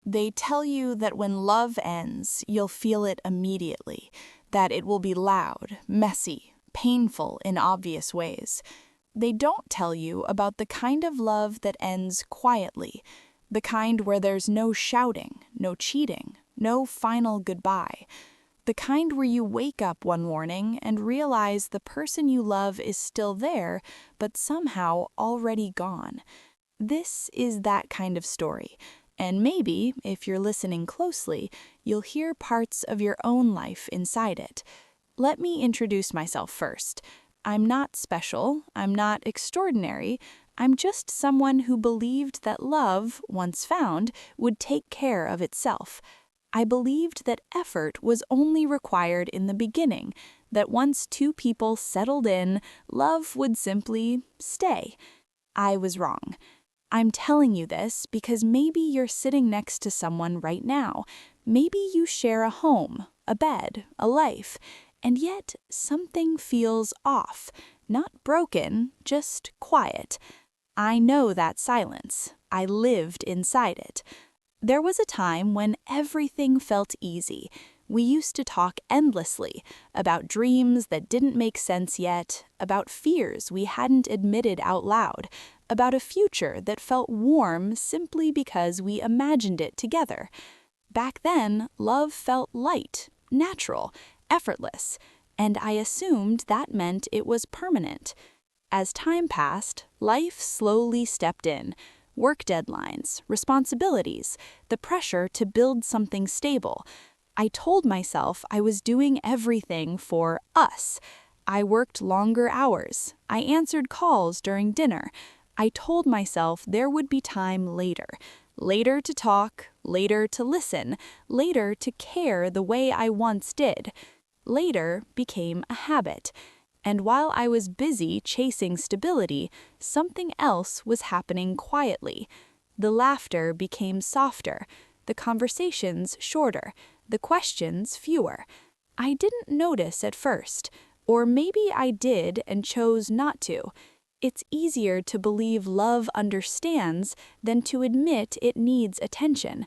They tell you that when love ends, you'll feel it immediately, that it will be loud, messy, painful in obvious ways. They don't tell you about the kind of love that ends quietly, the kind where there's no shouting, no cheating, no final goodbye. The kind where you wake up one morning and realize the person you love is still there, but somehow already gone. This is that kind of story. And maybe, if you're listening closely, you'll hear parts of your own life inside it. Let me introduce myself first. I'm not special, I'm not extraordinary, I'm just someone who believed that love, once found, would take care of itself. I believed that effort was only required in the beginning, that once two people settled in, love would simply stay. I was wrong. I'm telling you this because maybe you're sitting next to someone right now. Maybe you share a home, a bed, a life, and yet something feels off. Not broken, just quiet. I know that silence. I lived inside it. There was a time when everything felt easy. We used to talk endlessly about dreams that didn't make sense yet, about fears we hadn't admitted out loud, about a future that felt warm simply because we imagined it together. Back then, love felt light, natural, effortless, and I assumed that meant it was permanent. As time passed, life slowly stepped in. Work deadlines, responsibilities, the pressure to build something stable. I told myself I was doing everything for us. I worked longer hours. I answered calls during dinner. I told myself there would be time later. Later to talk, later to listen, later to care the way I once did. Later became a habit. And while I was busy chasing stability, something else was happening quietly. The laughter became softer, the conversations shorter, the questions fewer. I didn't notice at first, or maybe I did and chose not to. It's easier to believe love understands than to admit it needs attention.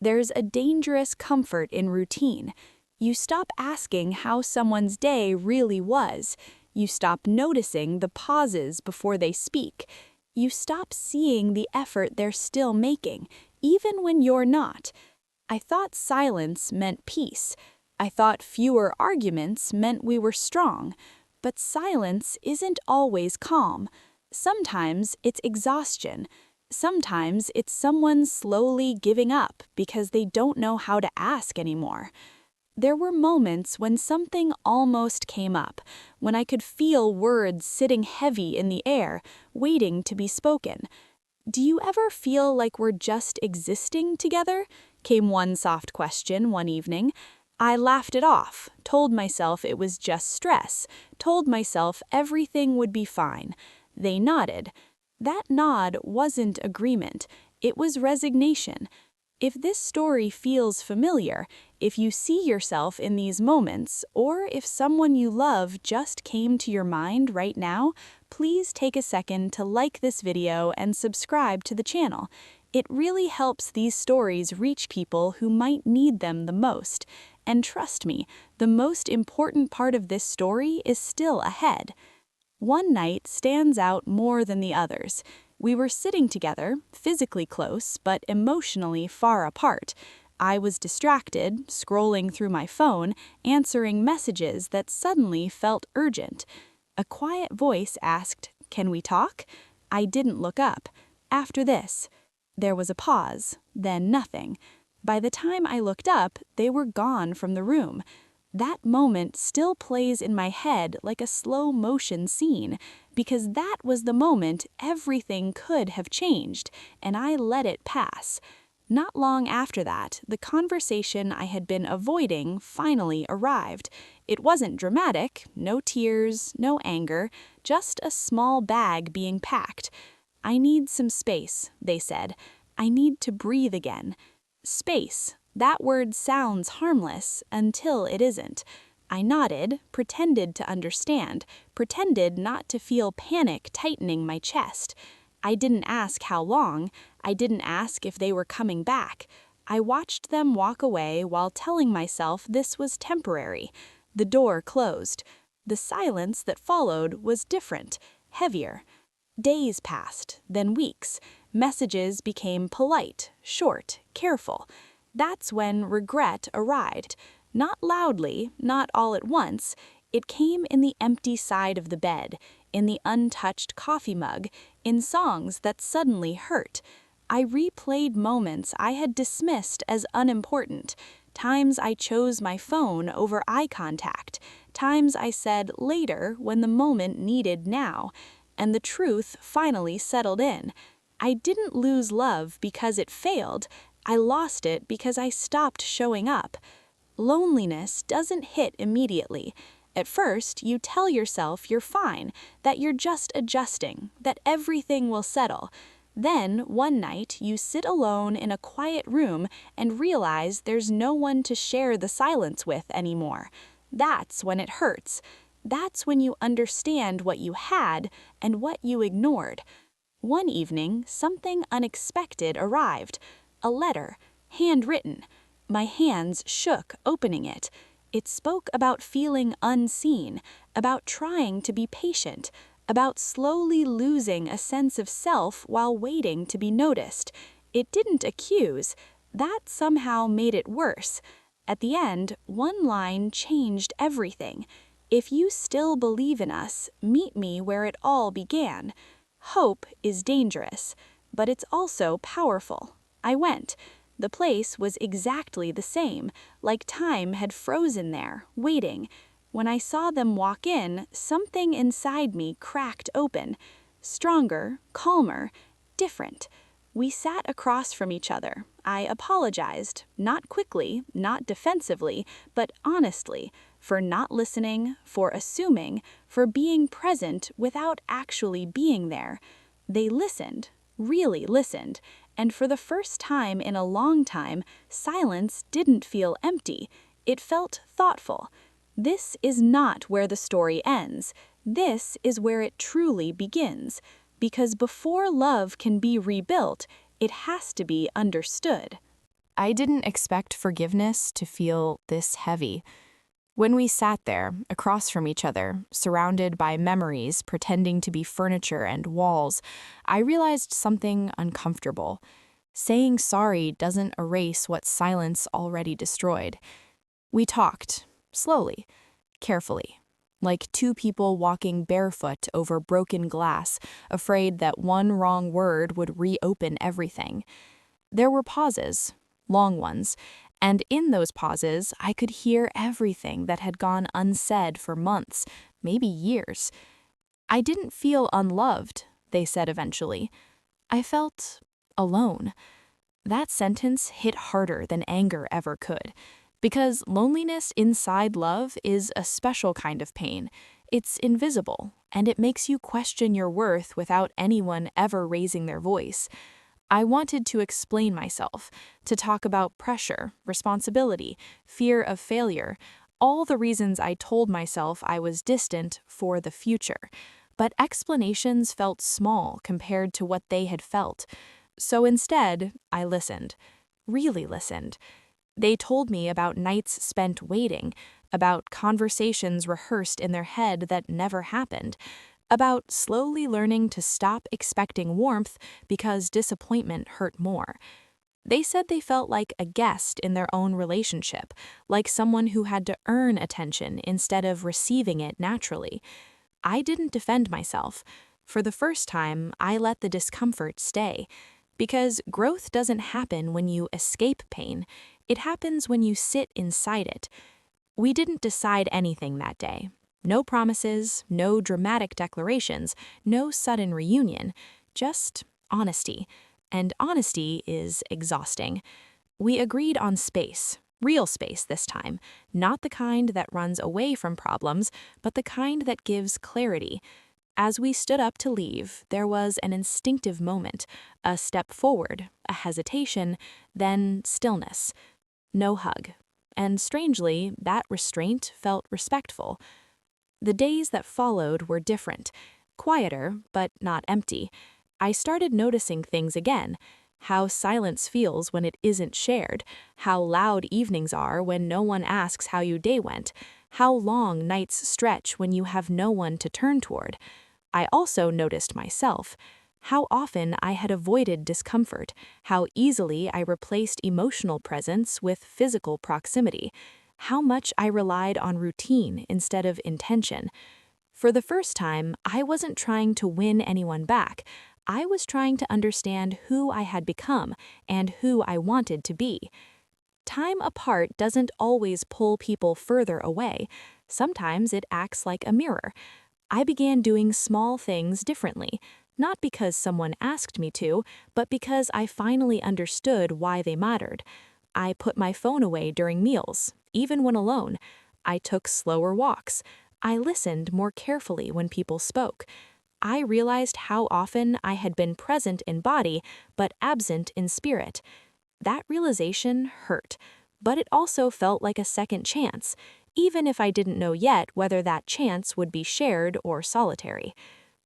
There's a dangerous comfort in routine. You stop asking how someone's day really was. You stop noticing the pauses before they speak. You stop seeing the effort they're still making, even when you're not. I thought silence meant peace. I thought fewer arguments meant we were strong. But silence isn't always calm. Sometimes it's exhaustion. Sometimes it's someone slowly giving up because they don't know how to ask anymore. There were moments when something almost came up, when I could feel words sitting heavy in the air, waiting to be spoken. "Do you ever feel like we're just existing together?" came one soft question one evening. I laughed it off, told myself it was just stress, told myself everything would be fine. They nodded. That nod wasn't agreement, it was resignation. If this story feels familiar, if you see yourself in these moments, or if someone you love just came to your mind right now, please take a second to like this video and subscribe to the channel. It really helps these stories reach people who might need them the most. And trust me, the most important part of this story is still ahead. One night stands out more than the others. We were sitting together, physically close, but emotionally far apart. I was distracted, scrolling through my phone, answering messages that suddenly felt urgent. A quiet voice asked, "Can we talk?" I didn't look up. "After this." There was a pause, then nothing. By the time I looked up, they were gone from the room. That moment still plays in my head like a slow-motion scene, because that was the moment everything could have changed, and I let it pass. Not long after that, the conversation I had been avoiding finally arrived. It wasn't dramatic, no tears, no anger, just a small bag being packed. "I need some space," they said. "I need to breathe again." Space. That word sounds harmless until it isn't. I nodded, pretended to understand, pretended not to feel panic tightening my chest. I didn't ask how long. I didn't ask if they were coming back. I watched them walk away while telling myself this was temporary. The door closed. The silence that followed was different, heavier. Days passed, then weeks. Messages became polite, short, careful. That's when regret arrived. Not loudly, not all at once. It came in the empty side of the bed, in the untouched coffee mug, in songs that suddenly hurt. I replayed moments I had dismissed as unimportant, times I chose my phone over eye contact, times I said later when the moment needed now, and the truth finally settled in. I didn't lose love because it failed, I lost it because I stopped showing up. Loneliness doesn't hit immediately. At first, you tell yourself you're fine, that you're just adjusting, that everything will settle. Then, one night, you sit alone in a quiet room and realize there's no one to share the silence with anymore. That's when it hurts. That's when you understand what you had and what you ignored. One evening, something unexpected arrived. A letter, handwritten. My hands shook opening it. It spoke about feeling unseen, about trying to be patient, about slowly losing a sense of self while waiting to be noticed. It didn't accuse. That somehow made it worse. At the end, one line changed everything. If you still believe in us, meet me where it all began. Hope is dangerous, but it's also powerful. I went. The place was exactly the same, like time had frozen there, waiting. When I saw them walk in, something inside me cracked open. Stronger, calmer, different. We sat across from each other. I apologized, not quickly, not defensively, but honestly, for not listening, for assuming, for being present without actually being there. They listened, really listened, and for the first time in a long time, silence didn't feel empty. It felt thoughtful. This is not where the story ends. This is where it truly begins. Because before love can be rebuilt, it has to be understood. I didn't expect forgiveness to feel this heavy. When we sat there, across from each other, surrounded by memories pretending to be furniture and walls, I realized something uncomfortable. Saying sorry doesn't erase what silence already destroyed. We talked, slowly, carefully, like two people walking barefoot over broken glass, afraid that one wrong word would reopen everything. There were pauses, long ones, and in those pauses, I could hear everything that had gone unsaid for months, maybe years. I didn't feel unloved, they said eventually. I felt alone. That sentence hit harder than anger ever could, because loneliness inside love is a special kind of pain. It's invisible, and it makes you question your worth without anyone ever raising their voice. I wanted to explain myself, to talk about pressure, responsibility, fear of failure, all the reasons I told myself I was distant for the future. But explanations felt small compared to what they had felt. So instead, I listened, really listened. They told me about nights spent waiting, about conversations rehearsed in their head that never happened, about slowly learning to stop expecting warmth because disappointment hurt more. They said they felt like a guest in their own relationship, like someone who had to earn attention instead of receiving it naturally. I didn't defend myself. For the first time, I let the discomfort stay. Because growth doesn't happen when you escape pain. It happens when you sit inside it. We didn't decide anything that day. No promises, no dramatic declarations, no sudden reunion, just honesty. And honesty is exhausting. We agreed on space, real space this time, not the kind that runs away from problems, but the kind that gives clarity. As we stood up to leave, there was an instinctive moment, a step forward, a hesitation, then stillness. No hug. And strangely, that restraint felt respectful. The days that followed were different, quieter, but not empty. I started noticing things again, how silence feels when it isn't shared, how loud evenings are when no one asks how your day went, how long nights stretch when you have no one to turn toward. I also noticed myself, how often I had avoided discomfort, how easily I replaced emotional presence with physical proximity, how much I relied on routine instead of intention. For the first time, I wasn't trying to win anyone back. I was trying to understand who I had become and who I wanted to be. Time apart doesn't always pull people further away. Sometimes it acts like a mirror. I began doing small things differently, not because someone asked me to, but because I finally understood why they mattered. I put my phone away during meals, even when alone. I took slower walks. I listened more carefully when people spoke. I realized how often I had been present in body, but absent in spirit. That realization hurt, but it also felt like a second chance, even if I didn't know yet whether that chance would be shared or solitary.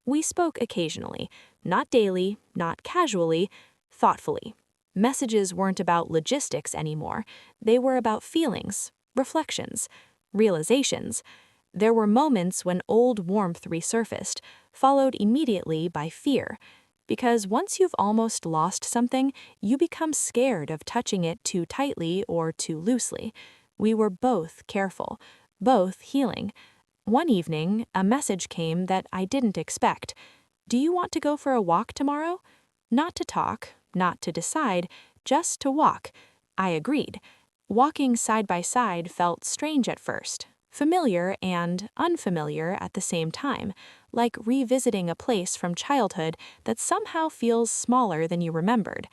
We spoke occasionally, not daily, not casually, thoughtfully. Messages weren't about logistics anymore. They were about feelings, reflections, realizations. There were moments when old warmth resurfaced, followed immediately by fear. Because once you've almost lost something, you become scared of touching it too tightly or too loosely. We were both careful, both healing. One evening, a message came that I didn't expect. Do you want to go for a walk tomorrow? Not to talk, not to decide, just to walk. I agreed. Walking side by side felt strange at first, familiar and unfamiliar at the same time, like revisiting a place from childhood that somehow feels smaller than you remembered.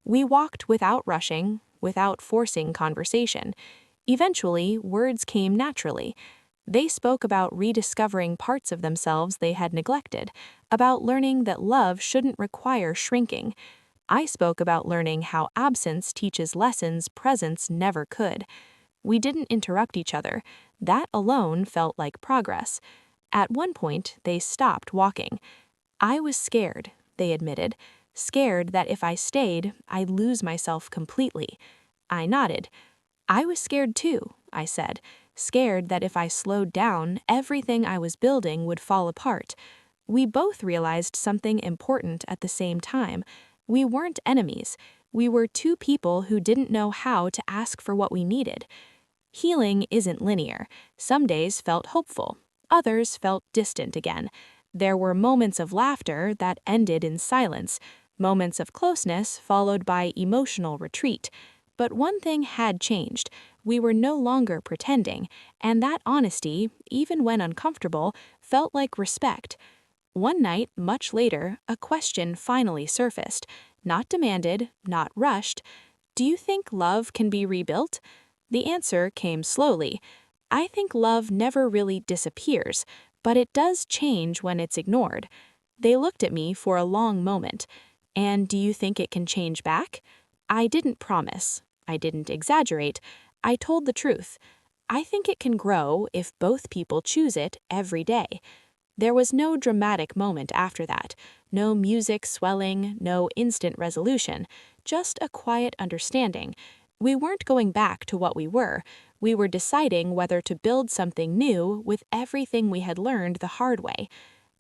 We walked without rushing, without forcing conversation. Eventually, words came naturally. They spoke about rediscovering parts of themselves they had neglected, about learning that love shouldn't require shrinking. I spoke about learning how absence teaches lessons presence never could. We didn't interrupt each other. That alone felt like progress. At one point, they stopped walking. I was scared, they admitted, scared that if I stayed, I'd lose myself completely. I nodded. I was scared too, I said, scared that if I slowed down, everything I was building would fall apart. We both realized something important at the same time. We weren't enemies. We were two people who didn't know how to ask for what we needed. Healing isn't linear. Some days felt hopeful. Others felt distant again. There were moments of laughter that ended in silence, moments of closeness followed by emotional retreat. But one thing had changed. We were no longer pretending, and that honesty, even when uncomfortable, felt like respect. One night, much later, a question finally surfaced. Not demanded, not rushed. Do you think love can be rebuilt? The answer came slowly. I think love never really disappears, but it does change when it's ignored. They looked at me for a long moment. And do you think it can change back? I didn't promise. I didn't exaggerate. I told the truth. I think it can grow if both people choose it every day. There was no dramatic moment after that, no music swelling, no instant resolution, just a quiet understanding. We weren't going back to what we were deciding whether to build something new with everything we had learned the hard way.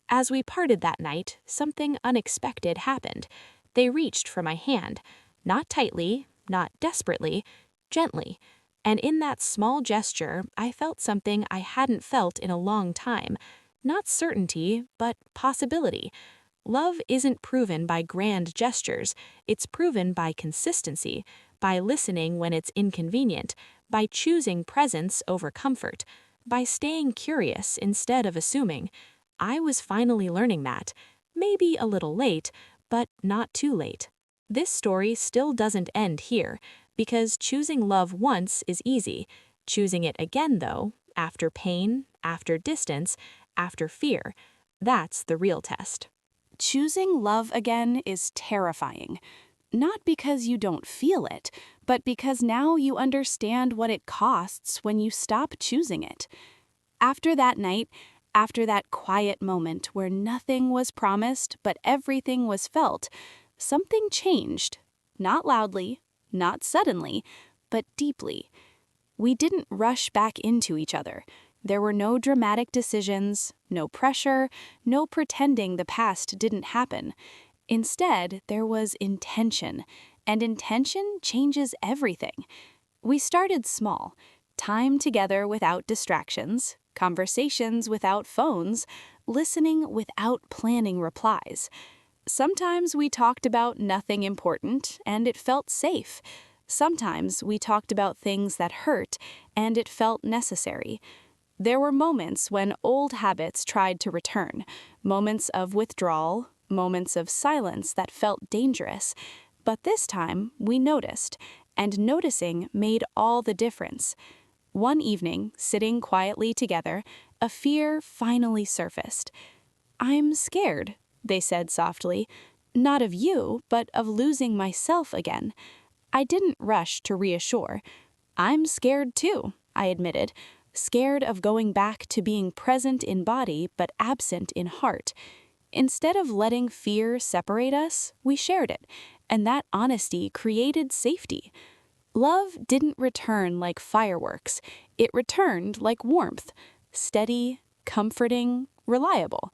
As we parted that night, something unexpected happened. They reached for my hand, not tightly, not desperately, gently. And in that small gesture, I felt something I hadn't felt in a long time. Not certainty, but possibility. Love isn't proven by grand gestures, it's proven by consistency, by listening when it's inconvenient, by choosing presence over comfort, by staying curious instead of assuming. I was finally learning that. Maybe a little late, but not too late. This story still doesn't end here, because choosing love once is easy. Choosing it again, though, after pain, after distance, after fear, that's the real test. Choosing love again is terrifying. Not because you don't feel it, but because now you understand what it costs when you stop choosing it. After that night, after that quiet moment where nothing was promised but everything was felt, something changed. Not loudly, not suddenly, but deeply. We didn't rush back into each other. There were no dramatic decisions, no pressure, no pretending the past didn't happen. Instead, there was intention, and intention changes everything. We started small, time together without distractions, conversations without phones, listening without planning replies. Sometimes we talked about nothing important, and it felt safe. Sometimes we talked about things that hurt, and it felt necessary. There were moments when old habits tried to return, moments of withdrawal, moments of silence that felt dangerous. But this time, we noticed, and noticing made all the difference. One evening, sitting quietly together, a fear finally surfaced. "I'm scared," they said softly, "not of you, but of losing myself again." I didn't rush to reassure. "I'm scared too," I admitted, scared of going back to being present in body but absent in heart. Instead of letting fear separate us, we shared it, and that honesty created safety. Love didn't return like fireworks. It returned like warmth, steady, comforting, reliable.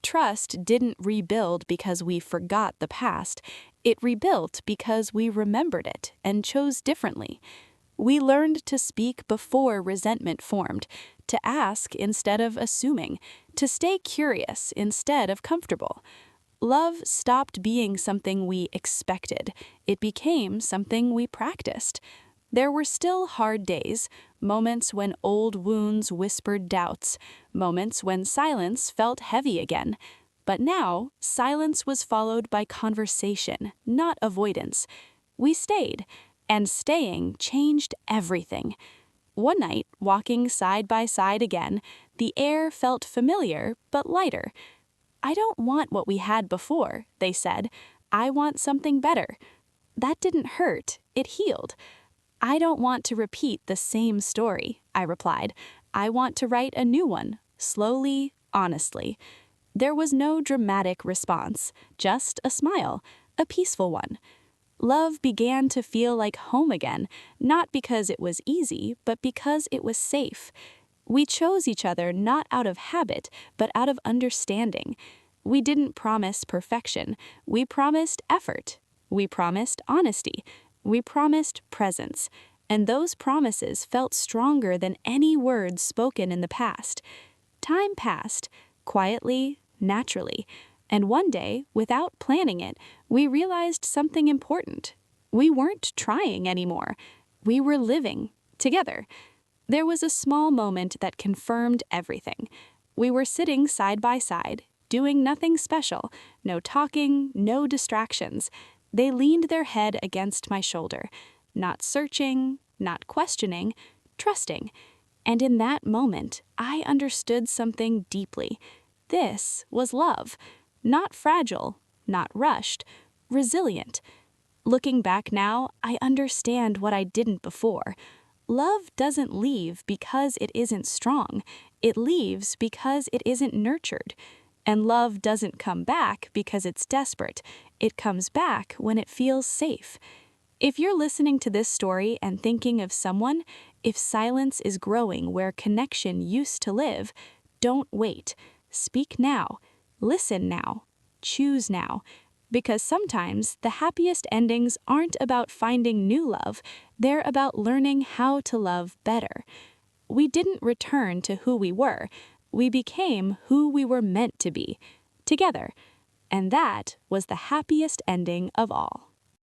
Trust didn't rebuild because we forgot the past. It rebuilt because we remembered it and chose differently. We learned to speak before resentment formed, to ask instead of assuming, to stay curious instead of comfortable. Love stopped being something we expected. It became something we practiced. There were still hard days, moments when old wounds whispered doubts, moments when silence felt heavy again. But now, silence was followed by conversation, not avoidance. We stayed, and staying changed everything. One night, walking side by side again, the air felt familiar but lighter. "I don't want what we had before," they said. "I want something better." That didn't hurt, it healed. "I don't want to repeat the same story," I replied. "I want to write a new one, slowly, honestly." There was no dramatic response, just a smile, a peaceful one. Love began to feel like home again, not because it was easy, but because it was safe. We chose each other not out of habit, but out of understanding. We didn't promise perfection. We promised effort. We promised honesty. We promised presence. And those promises felt stronger than any words spoken in the past. Time passed, quietly, naturally. And one day, without planning it, we realized something important. We weren't trying anymore. We were living together. There was a small moment that confirmed everything. We were sitting side by side, doing nothing special, no talking, no distractions. They leaned their head against my shoulder, not searching, not questioning, trusting. And in that moment, I understood something deeply. This was love, not fragile, not rushed, resilient. Looking back now, I understand what I didn't before. Love doesn't leave because it isn't strong. It leaves because it isn't nurtured. And love doesn't come back because it's desperate. It comes back when it feels safe. If you're listening to this story and thinking of someone, if silence is growing where connection used to live, don't wait. Speak now. Listen now. Choose now. Because sometimes the happiest endings aren't about finding new love, they're about learning how to love better. We didn't return to who we were, we became who we were meant to be, together. And that was the happiest ending of all.